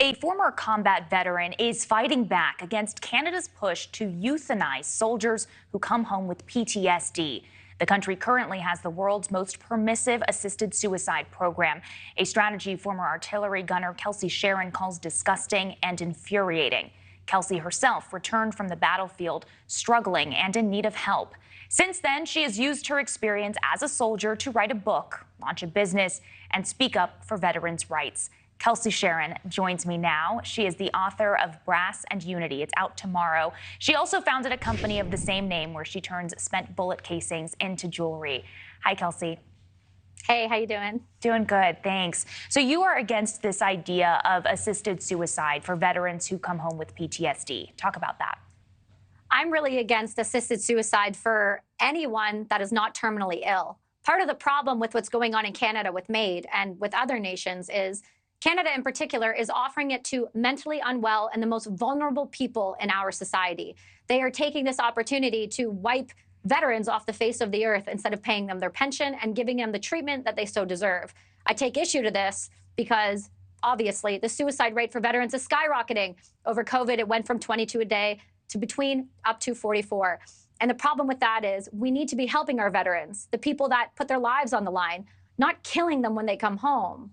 A former combat veteran is fighting back against Canada's push to euthanize soldiers who come home with PTSD. The country currently has the world's most permissive assisted suicide program, a strategy former artillery gunner Kelsi Sheren calls disgusting and infuriating. Kelsi herself returned from the battlefield, struggling and in need of help. Since then, she has used her experience as a soldier to write a book, launch a business, and speak up for veterans' rights. Kelsi Sheren joins me now. She is the author of Brass and Unity. It's out tomorrow. She also founded a company of the same name where she turns spent bullet casings into jewelry. Hi, Kelsi. Hey, how you doing? Doing good, thanks. So you are against this idea of assisted suicide for veterans who come home with PTSD. Talk about that. I'm really against assisted suicide for anyone that is not terminally ill. Part of the problem with what's going on in Canada with MAID and with other nations is Canada in particular is offering it to mentally unwell and the most vulnerable people in our society. They are taking this opportunity to wipe veterans off the face of the earth instead of paying them their pension and giving them the treatment that they so deserve. I take issue to this because obviously the suicide rate for veterans is skyrocketing. Over COVID, it went from 22 a day to between up to 44. And the problem with that is we need to be helping our veterans, the people that put their lives on the line, not killing them when they come home.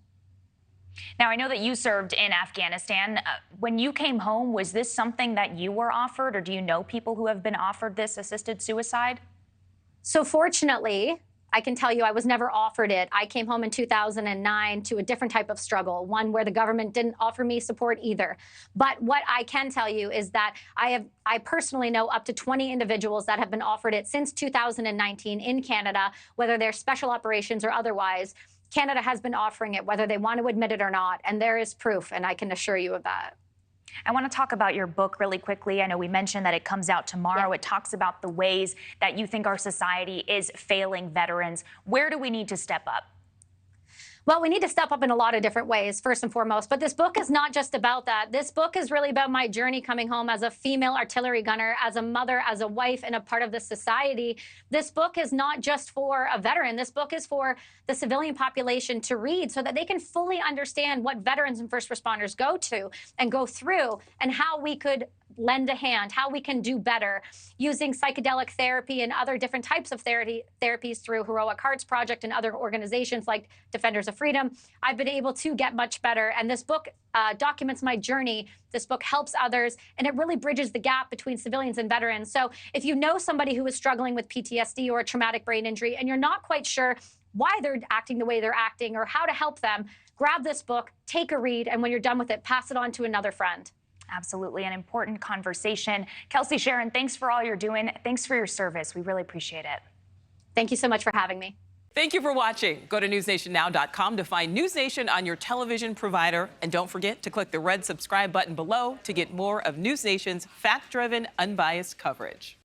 Now, I know that you served in Afghanistan. When you came home, was this something that you were offered, or do you know people who have been offered this assisted suicide? So fortunately, I can tell you I was never offered it. I came home in 2009 to a different type of struggle, one where the government didn't offer me support either. But what I can tell you is that I personally know up to 20 individuals that have been offered it since 2019 in Canada, whether they're special operations or otherwise. Canada has been offering it, whether they want to admit it or not, and there is proof, and I can assure you of that. I want to talk about your book really quickly. I know we mentioned that it comes out tomorrow. Yeah. It talks about the ways that you think our society is failing veterans. Where do we need to step up? Well, we need to step up in a lot of different ways, first and foremost. But this book is not just about that. This book is really about my journey coming home as a female artillery gunner, as a mother, as a wife, and a part of this society. This book is not just for a veteran. This book is for the civilian population to read so that they can fully understand what veterans and first responders go to and go through and how we could lend a hand, how we can do better using psychedelic therapy and other different types of therapies through Heroic Hearts Project and other organizations like Defenders of Freedom. I've been able to get much better, and this book documents my journey. This book helps others, and it really bridges the gap between civilians and veterans. So if you know somebody who is struggling with PTSD or a traumatic brain injury and you're not quite sure why they're acting the way they're acting or how to help them, grab this book, take a read, and when you're done with it, pass it on to another friend. Absolutely, an important conversation. Kelsi Sheren, thanks for all you're doing. Thanks for your service. We really appreciate it. Thank you so much for having me. Thank you for watching. Go to newsnationnow.com to find News Nation on your television provider. And don't forget to click the red subscribe button below to get more of News Nation's fact-driven, unbiased coverage.